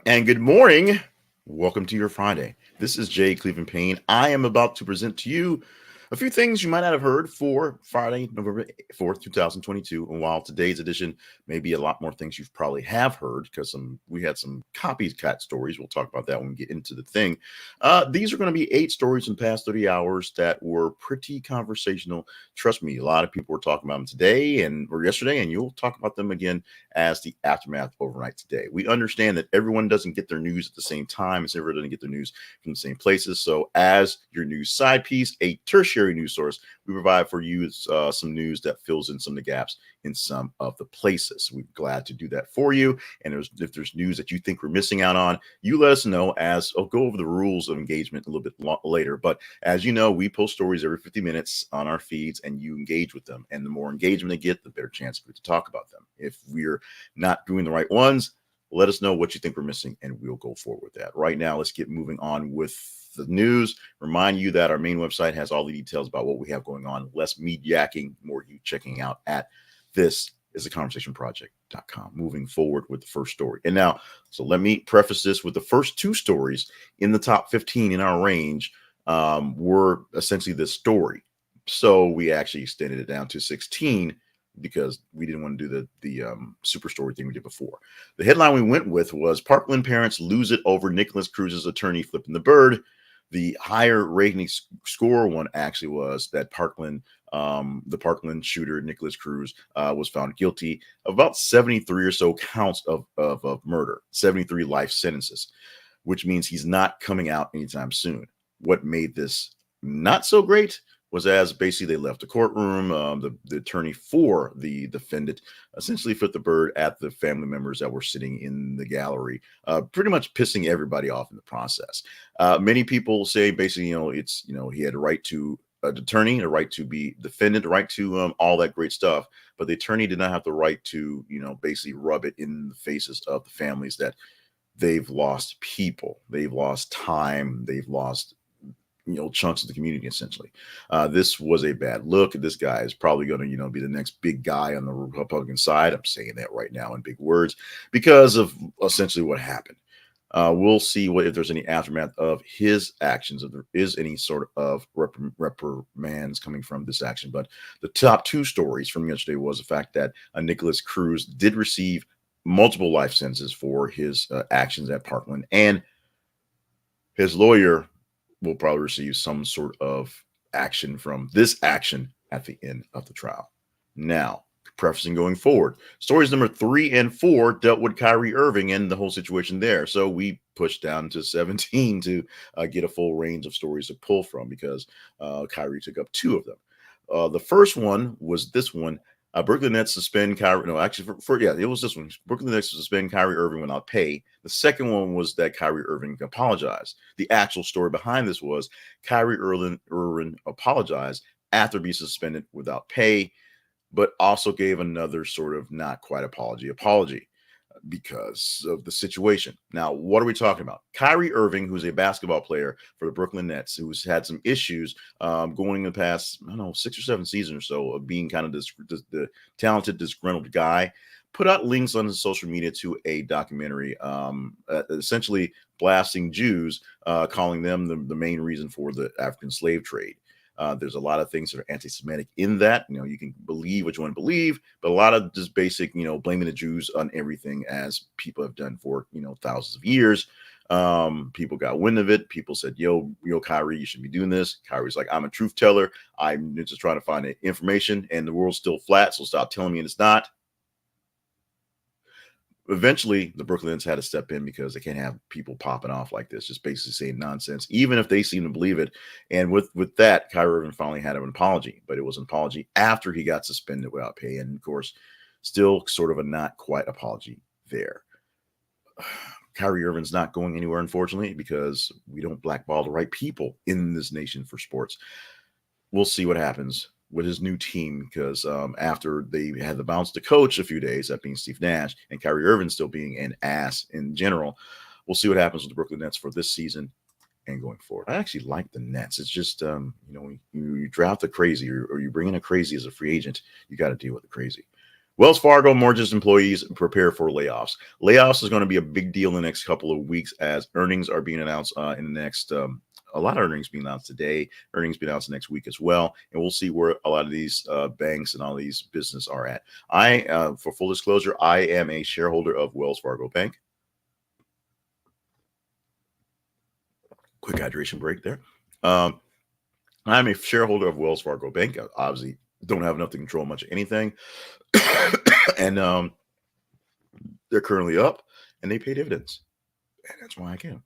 And good morning. Welcome to your Friday. This is Jay Cleveland Payne. I am about to present to you a few things you might not have heard for Friday, November 4th, 2022. And while today's edition may be a lot more things you've probably have heard, because we had some copycat stories. We'll talk about that when we get into the thing. These are going to be 8 stories in the past 30 hours that were pretty conversational. Trust me, a lot of people were talking about them today or yesterday, and you'll talk about them again as the aftermath overnight today. We understand that everyone doesn't get their news at the same time, as everyone doesn't get their news from the same places. So as your news side piece, a tertiary news source, we provide for you some news that fills in some of the gaps in some of the places. We're glad to do that for you. And if there's news that you think we're missing out on, you let us know. As I'll go over the rules of engagement a little bit later. But as you know, we post stories every 50 minutes on our feeds, and you engage with them. And the more engagement they get, the better chance we get to talk about them. If we're not doing the right ones, let us know what you think we're missing, and we'll go forward with that. Right now, let's get moving on with the news. Remind you that our main website has all the details about what we have going on. Less me yakking, more you checking out at thisisaconversationproject.com. Moving forward with the first story. And now, so let me preface this with the first 2 stories in the top 15 in our range were essentially this story. So we actually extended it down to 16 because we didn't want to do the super story thing we did before. The headline we went with was Parkland parents lose it over Nikolas Cruz's attorney flipping the bird. The higher rating score one actually was that the Parkland shooter, Nikolas Cruz, was found guilty of about 73 or so counts of murder, 73 life sentences, which means he's not coming out anytime soon. What made this not so great was as basically they left the courtroom. The attorney for the defendant essentially flipped the bird at the family members that were sitting in the gallery, pretty much pissing everybody off in the process. Many people say basically, he had a right to an attorney, a right to be defended, a right to all that great stuff. But the attorney did not have the right to, basically rub it in the faces of the families that they've lost people, they've lost time, they've lost chunks of the community, essentially. This was a bad look. This guy is probably going to, be the next big guy on the Republican side. I'm saying that right now in big words because of essentially what happened. We'll see if there's any aftermath of his actions, if there is any sort of reprimands coming from this action. But the top 2 stories from yesterday was the fact that Nikolas Cruz did receive multiple life sentences for his actions at Parkland, and his lawyer will probably receive some sort of action from this action at the end of the trial. Now, prefacing going forward, stories number 3 and 4 dealt with Kyrie Irving and the whole situation there. So we pushed down to 17 to get a full range of stories to pull from because Kyrie took up 2 of them. The first one was this one. Brooklyn Nets suspend Kyrie. No, actually, it was this one. Brooklyn Nets suspend Kyrie Irving without pay. The second one was that Kyrie Irving apologized. The actual story behind this was Kyrie Irving apologized after being suspended without pay, but also gave another sort of not quite apology because of the situation. Now, what are we talking about? Kyrie Irving, who's a basketball player for the Brooklyn Nets, who's had some issues going in the past, 6 or 7 seasons or so of being kind of the talented, disgruntled guy, put out links on his social media to a documentary essentially blasting Jews, calling them the main reason for the African slave trade. There's a lot of things that are anti-Semitic in that. You can believe what you want to believe, but a lot of just basic, blaming the Jews on everything, as people have done for, thousands of years. People got wind of it. People said, yo, Kyrie, you should be doing this. Kyrie's like, I'm a truth teller. I'm just trying to find information, and the world's still flat, so stop telling me it's not. Eventually, the Brooklyn Nets had to step in because they can't have people popping off like this, just basically saying nonsense, even if they seem to believe it. And with that, Kyrie Irving finally had an apology, but it was an apology after he got suspended without pay. And of course, still sort of a not quite apology there. Kyrie Irving's not going anywhere, unfortunately, because we don't blackball the right people in this nation for sports. We'll see what happens with his new team, because after they had the bounce to coach a few days, that being Steve Nash, and Kyrie Irving still being an ass in general, we'll see what happens with the Brooklyn Nets for this season and going forward. I actually like the Nets. It's just, you draft the crazy or you bring in a crazy as a free agent, you got to deal with the crazy. Wells Fargo mortgage employees prepare for layoffs. Layoffs is going to be a big deal in the next couple of weeks as earnings are being announced in the next. A lot of earnings being announced today. Earnings being announced next week as well, and we'll see where a lot of these banks and all these business are at. For full disclosure, I am a shareholder of Wells Fargo Bank. Quick hydration break there. I'm a shareholder of Wells Fargo Bank. I obviously don't have enough to control much of anything. And they're currently up and they pay dividends. And that's why I can.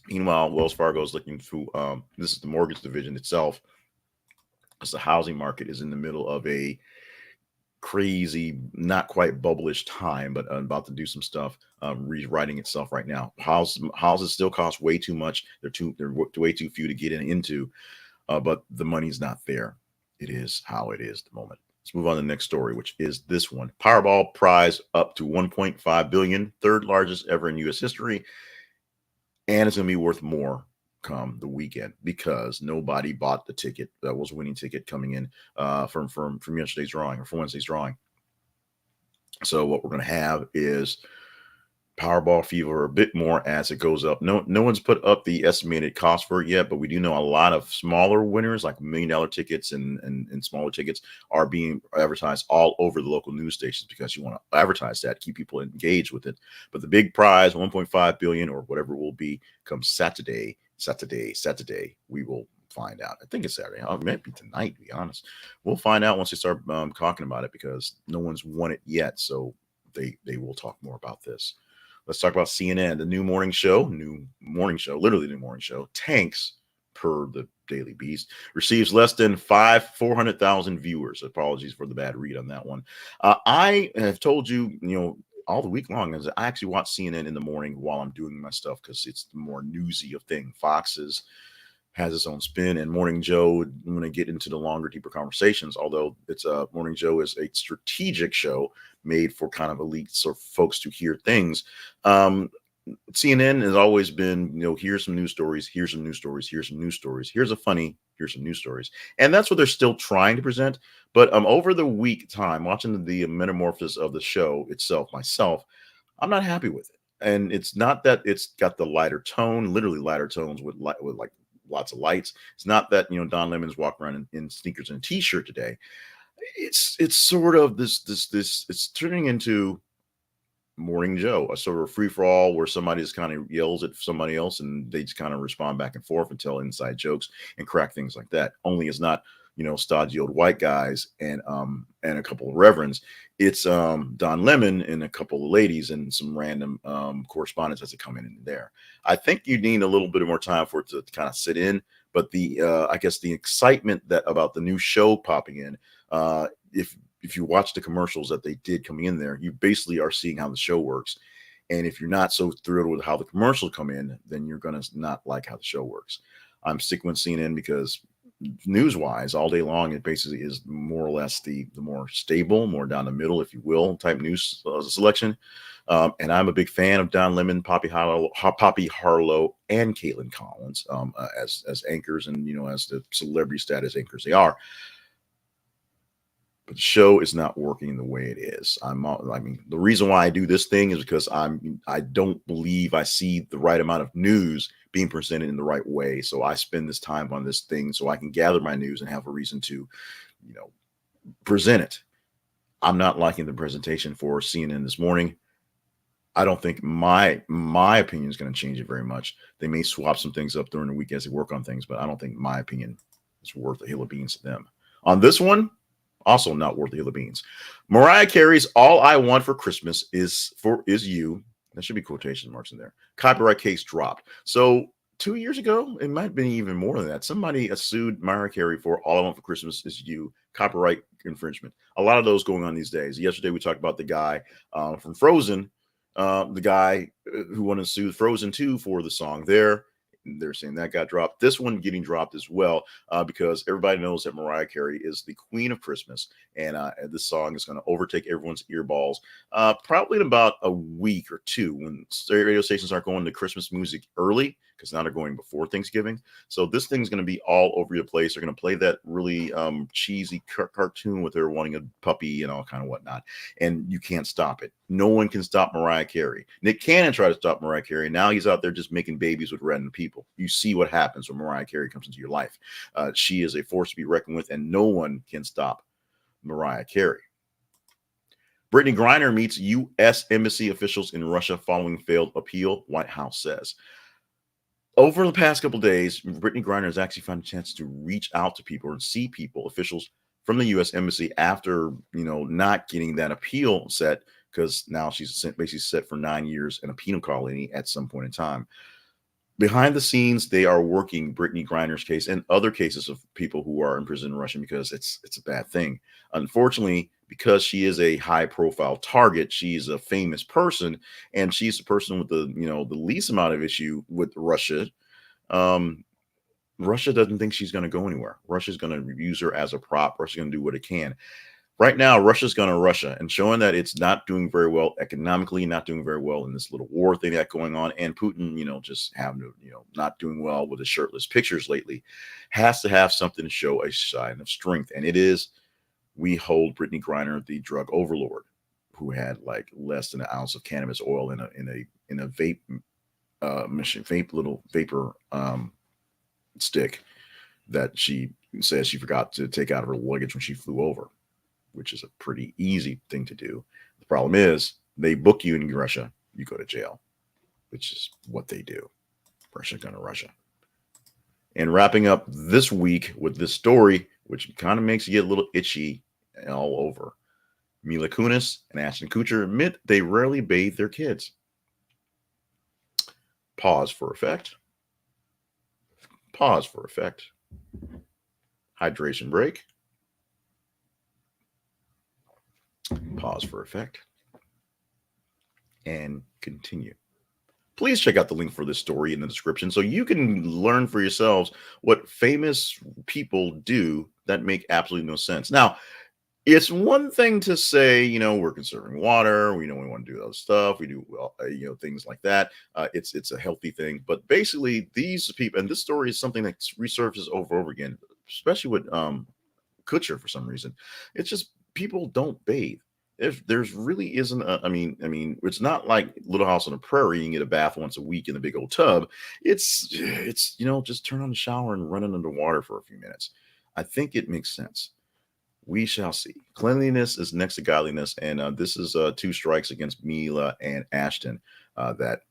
Meanwhile, Wells Fargo is looking through, this is the mortgage division itself. As the housing market is in the middle of a crazy, not quite bubblish time, but I'm about to do some stuff rewriting itself right now. Houses still cost way too much. They're way too few to get into, but the money's not there. It is how it is at the moment. Let's move on to the next story, which is this one. Powerball prize up to 1.5 billion, third largest ever in U.S. history, and it's going to be worth more come the weekend because nobody bought the ticket that was winning ticket coming in from yesterday's drawing or from Wednesday's drawing. So what we're going to have is Powerball fever a bit more as it goes up. No one's put up the estimated cost for it yet, but we do know a lot of smaller winners like $1 million tickets and smaller tickets are being advertised all over the local news stations because you want to advertise that, keep people engaged with it. But the big prize, 1.5 billion or whatever it will be, comes Saturday. We will find out. I think it's Saturday. It might be tonight, to be honest. We'll find out once they start talking about it because no one's won it yet. So they will talk more about this. Let's talk about CNN, the new morning show, literally new morning show, tanks per the Daily Beast, receives less than 400,000 viewers. Apologies for the bad read on that one. I have told you, all the week long, I actually watch CNN in the morning while I'm doing my stuff because it's the more newsy of thing. Fox has its own spin, and Morning Joe, I'm going to get into the longer, deeper conversations, although Morning Joe is a strategic show made for kind of elites or folks to hear things. CNN has always been, here's some news stories, here's some news stories, here's some news stories, here's some news stories. And that's what they're still trying to present. But over the week time, watching the metamorphosis of the show itself, myself, I'm not happy with it. And it's not that it's got the lighter tone, literally lighter tones with like lots of lights. It's not that, Don Lemon's walking around in sneakers and a t-shirt today. It's sort of this, it's turning into Morning Joe, a sort of free for all where somebody just kind of yells at somebody else and they just kind of respond back and forth and tell inside jokes and crack things like that. Only it's not, stodgy old white guys and a couple of reverends. It's Don Lemon and a couple of ladies and some random correspondents as they come in there. I think you need a little bit more time for it to kind of sit in, but I guess the excitement about the new show popping in, if you watch the commercials that they did coming in there, you basically are seeing how the show works. And if you're not so thrilled with how the commercials come in, then you're going to not like how the show works. I'm sticking with CNN because news-wise, all day long, it basically is more or less the more stable, more down the middle, if you will, type news selection. And I'm a big fan of Don Lemon, Poppy Harlow, and Caitlin Collins as anchors and, as the celebrity status anchors they are. But the show is not working the way it is. The reason why I do this thing is because I don't believe I see the right amount of news being presented in the right way. So I spend this time on this thing so I can gather my news and have a reason to, present it. I'm not liking the presentation for CNN this morning. I don't think my opinion is going to change it very much. They may swap some things up during the week as they work on things, but I don't think my opinion is worth a hill of beans to them. On this one, also not worth the hill of beans. Mariah Carey's "All I Want for Christmas Is You." There should be quotation marks in there. Copyright case dropped. So 2 years ago, it might have been even more than that. Somebody sued Mariah Carey for "All I Want for Christmas Is You," copyright infringement. A lot of those going on these days. Yesterday, we talked about the guy from Frozen, the guy who wanted to sue Frozen 2 for the song there. They're saying that got dropped. This one getting dropped as well because everybody knows that Mariah Carey is the queen of Christmas, and this song is going to overtake everyone's earballs probably in about a week or two when radio stations aren't going to Christmas music early because now they're going before Thanksgiving. So this thing's going to be all over the place. They're going to play that really cheesy cartoon with her wanting a puppy and all kind of whatnot. And you can't stop it. No one can stop Mariah Carey. Nick Cannon tried to stop Mariah Carey. Now he's out there just making babies with random people. You see what happens when Mariah Carey comes into your life. She is a force to be reckoned with, and no one can stop Mariah Carey. Brittney Griner meets U.S. embassy officials in Russia following failed appeal, White House says. Over the past couple of days, Brittney Griner has actually found a chance to reach out to people and see people, officials from the U.S. embassy, after not getting that appeal set, because now she's basically set for 9 years in a penal colony at some point in time. Behind the scenes, they are working Brittney Griner's case and other cases of people who are in prison in Russia, because it's a bad thing. Unfortunately, because she is a high-profile target, she's a famous person, and she's the person with the least amount of issue with Russia. Russia doesn't think she's going to go anywhere. Russia's going to use her as a prop. Russia's going to do what it can. Right now, Russia's going to Russia and showing that it's not doing very well economically, not doing very well in this little war thing that's going on. And Putin, just having to, not doing well with his shirtless pictures lately, has to have something to show a sign of strength. And it is, we hold Brittney Griner, the drug overlord, who had like less than an ounce of cannabis oil in a vape machine, little vapor stick that she says she forgot to take out of her luggage when she flew over, which is a pretty easy thing to do. The problem is they book you in Russia, you go to jail, which is what they do. Russia going to Russia. And wrapping up this week with this story, which kind of makes you get a little itchy all over. Mila Kunis and Ashton Kutcher admit they rarely bathe their kids. Pause for effect. Pause for effect. Hydration break. Pause for effect. And continue. Please check out the link for this story in the description so you can learn for yourselves what famous people do that make absolutely no sense. Now, it's one thing to say, we're conserving water. We want to do other stuff. We do, things like that. It's a healthy thing. But basically, these people, and this story is something that resurfaces over and over again, especially with Kutcher for some reason. It's just people don't bathe. There's really isn't. It's not like Little House on the Prairie. You can get a bath once a week in a big old tub. It's just turn on the shower and run it underwater for a few minutes. I think it makes sense. We shall see. Cleanliness is next to godliness, and this is 2 strikes against Mila and Ashton that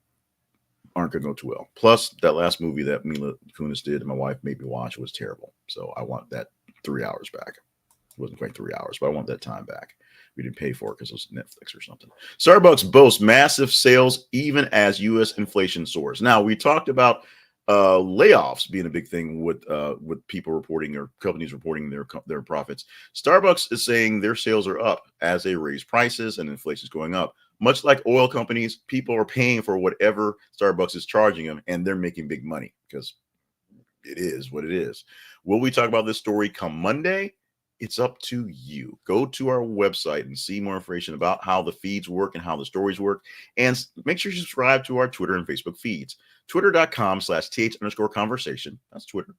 aren't going to go too well. Plus, that last movie that Mila Kunis did and my wife made me watch was terrible. So I want that 3 hours back. It wasn't quite 3 hours, but I want that time back. We didn't pay for it because it was Netflix or something. Starbucks boasts massive sales even as U.S. inflation soars. Now, we talked about layoffs being a big thing with people reporting or companies reporting their profits. Starbucks is saying their sales are up as they raise prices and inflation is going up. Much like oil companies, people are paying for whatever Starbucks is charging them, and they're making big money because it is what it is. Will we talk about this story come Monday? It's up to you. Go to our website and see more information about how the feeds work and how the stories work. And make sure you subscribe to our Twitter and Facebook feeds. Twitter.com/th_conversation. That's Twitter.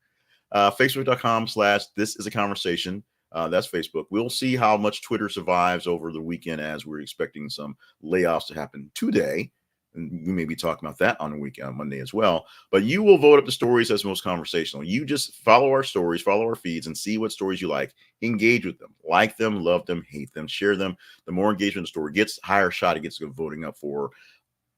Facebook.com/this is a conversation. That's Facebook. We'll see how much Twitter survives over the weekend, as we're expecting some layoffs to happen today. And we may be talking about that on Monday as well. But you will vote up the stories as most conversational. You just follow our stories, follow our feeds, and see what stories you like. Engage with them. Like them, love them, hate them, share them. The more engagement the story gets, higher shot it gets of voting up for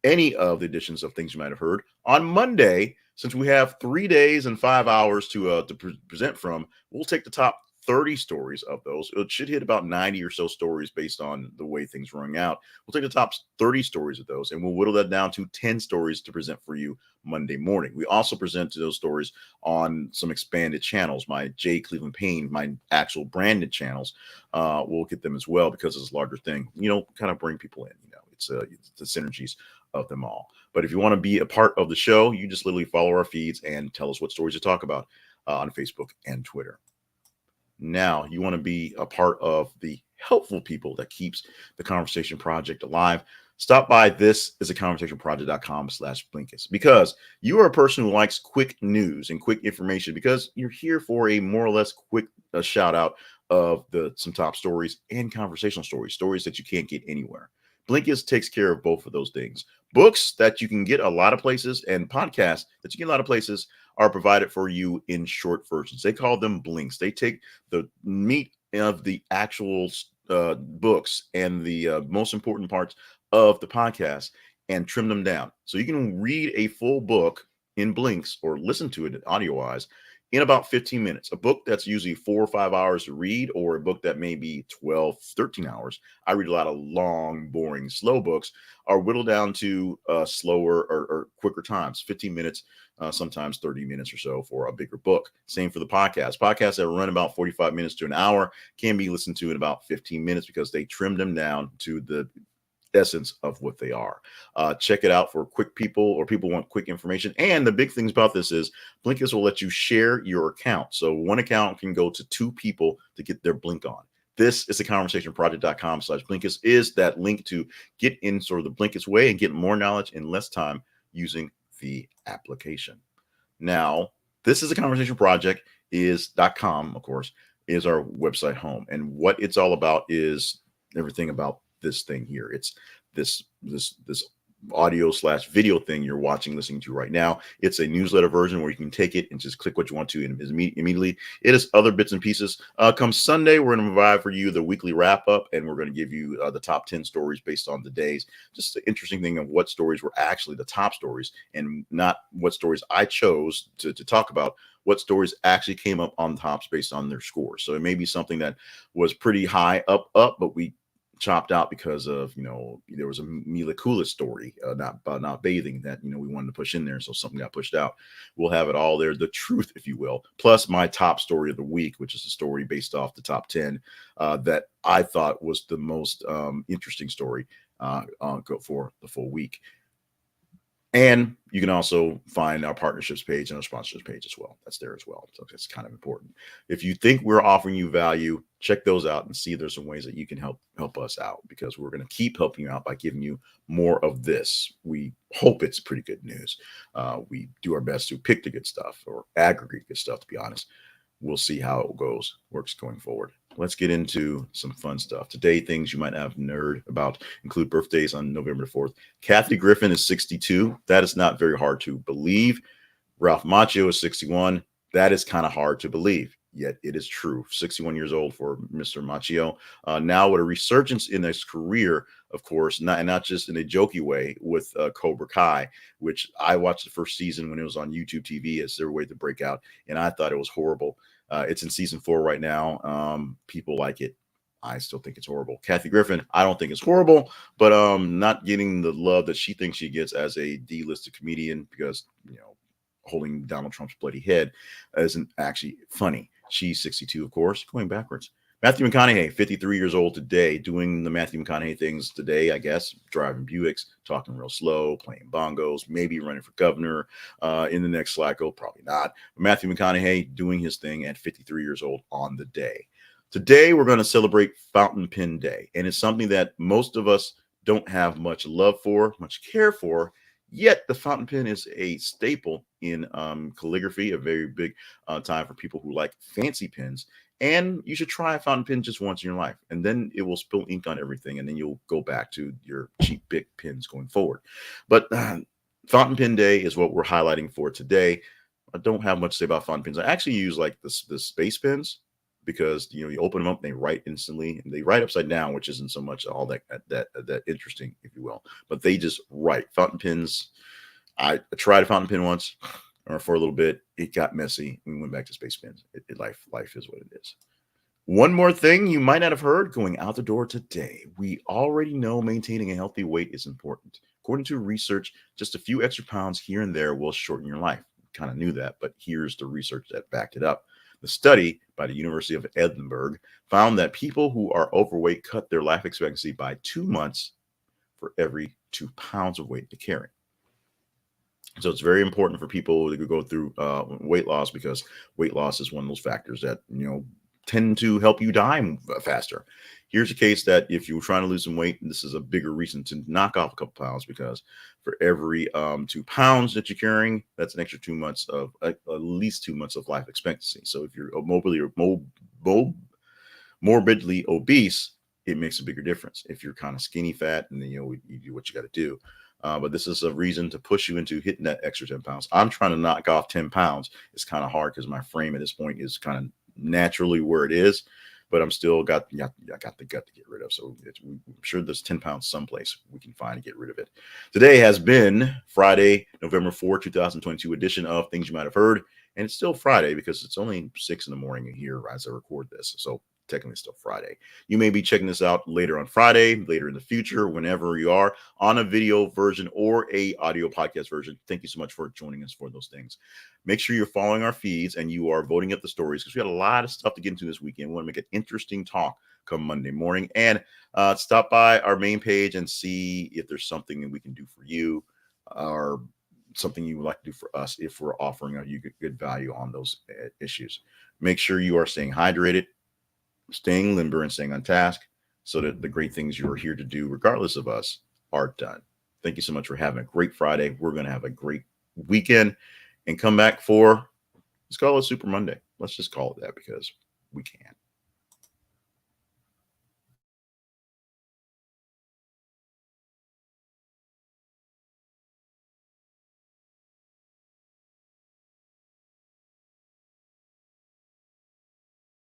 any of the editions of things you might have heard. On Monday, since we have 3 days and 5 hours to present from, we'll take the top 30 stories of those. It should hit about 90 or so stories based on the way things run out. We'll take the top 30 stories of those, and we'll whittle that down to 10 stories to present for you Monday morning. We also present to those stories on some expanded channels. My J. Cleveland Payne, my actual branded channels, we'll get them as well because it's a larger thing. Kind of bring people in. It's the synergies of them all. But if you want to be a part of the show, you just literally follow our feeds and tell us what stories to talk about on Facebook and Twitter. Now, you want to be a part of the helpful people that keeps the Conversation Project alive. stop by this is a conversationproject.com/Blinkist because you are a person who likes quick news and quick information because you're here for a more or less quick shout out of some top stories and conversational stories that you can't get anywhere. Blinkist takes care of both of those things. Books that you can get a lot of places and podcasts that you get a lot of places are provided for you in short versions. They call them blinks. They take the meat of the actual books and the most important parts of the podcast and trim them down. So you can read a full book in blinks or listen to it audio wise in about 15 minutes. A book that's usually 4 or 5 hours to read, or a book that may be 12, 13 hours. I read a lot of long, boring, slow books are whittled down to slower or quicker times, 15 minutes, sometimes 30 minutes or so for a bigger book. Same for the podcast. Podcasts that run about 45 minutes to an hour can be listened to in about 15 minutes because they trim them down to the essence of what they are. Check it out for quick people or people want quick information. And the big things about this is Blinkist will let you share your account. So one account can go to 2 people to get their blink on. This is the conversationproject.com/Blinkist is that link to get in sort of the Blinkist way and get more knowledge in less time using the application. Now, this is a conversation project is.com, of course, is our website home. And what it's all about is everything about this thing here. It's this audio/video thing you're listening to right now. It's a newsletter version where you can take it and just click what you want to and immediately. It is other bits and pieces. Come Sunday, we're going to provide for you the weekly wrap up, and we're going to give you the top 10 stories based on the days. Just the interesting thing of what stories were actually the top stories and not what stories I chose to talk about. What stories actually came up on tops based on their scores. So it may be something that was pretty high up, but we chopped out because of, there was a Mila Kunis story about not bathing that, we wanted to push in there. So something got pushed out. We'll have it all there. The truth, if you will, plus my top story of the week, which is a story based off the top 10 that I thought was the most interesting story for the full week. And you can also find our partnerships page and our sponsorships page as well. That's there as well. So it's kind of important. If you think we're offering you value, check those out and see if there's some ways that you can help us out, because we're going to keep helping you out by giving you more of this. We hope it's pretty good news. We do our best to pick the good stuff or aggregate good stuff, to be honest. We'll see how it works going forward. Let's get into some fun stuff. Today, things you might have nerd about include birthdays on November 4th. Kathy Griffin is 62. That is not very hard to believe. Ralph Macchio is 61. That is kind of hard to believe, yet it is true. 61 years old for Mr. Macchio. Now with a resurgence in his career, of course, not just in a jokey way with Cobra Kai, which I watched the first season when it was on YouTube TV as their way to break out, and I thought it was horrible. It's in season 4 right now. People like it. I still think it's horrible. Kathy Griffin, I don't think it's horrible, but not getting the love that she thinks she gets as a D-listed comedian because, holding Donald Trump's bloody head isn't actually funny. She's 62, of course, going backwards. Matthew McConaughey, 53 years old today, doing the Matthew McConaughey things today, I guess, driving Buicks, talking real slow, playing bongos, maybe running for governor in the next cycle, probably not. But Matthew McConaughey doing his thing at 53 years old on the day. Today, we're going to celebrate Fountain Pen Day, and it's something that most of us don't have much love for, much care for, yet the fountain pen is a staple in calligraphy, a very big time for people who like fancy pens. And you should try a fountain pen just once in your life, and then it will spill ink on everything, and then you'll go back to your cheap big pens going forward. But Fountain Pen Day is what we're highlighting for today. I don't have much to say about fountain pens. I actually use like the space pens because you open them up, and they write instantly, and they write upside down, which isn't so much all that interesting, if you will. But they just write. Fountain pens. I tried a fountain pen once. Or for a little bit, it got messy. We went back to space pens. Life is what it is. One more thing you might not have heard going out the door today. We already know maintaining a healthy weight is important. According to research, just a few extra pounds here and there will shorten your life. Kind of knew that, but here's the research that backed it up. The study by the University of Edinburgh found that people who are overweight cut their life expectancy by 2 months for every 2 pounds of weight they carry. So it's very important for people to go through weight loss, because weight loss is one of those factors that, tend to help you die faster. Here's a case that if you're trying to lose some weight, this is a bigger reason to knock off a couple pounds, because for every 2 pounds that you're carrying, that's an extra 2 months of at least 2 months of life expectancy. So if you're morbidly obese, it makes a bigger difference. If you're kind of skinny fat, and then you do what you got to do. But this is a reason to push you into hitting that extra 10 pounds. I'm trying to knock off 10 pounds. It's kind of hard because my frame at this point is kind of naturally where it is, but I'm still got the gut to get rid of. So I'm sure there's 10 pounds someplace we can find to get rid of it. Today has been Friday, November 4, 2022 edition of Things You Might Have Heard. And it's still Friday because it's only 6 in the morning here as I record this. So technically still Friday. You may be checking this out later on Friday, later in the future, whenever you are, on a video version or a audio podcast version. Thank you so much for joining us for those things. Make sure you're following our feeds and you are voting up the stories, because we got a lot of stuff to get into this weekend. We want to make an interesting talk come Monday morning. And stop by our main page and see if there's something that we can do for you, or something you would like to do for us if we're offering you good value on those issues. Make sure you are staying hydrated, staying limber, and staying on task, so that the great things you're here to do, regardless of us, are done. Thank you so much for having a great Friday. We're going to have a great weekend and come back for, let's call it Super Monday. Let's just call it that because we can.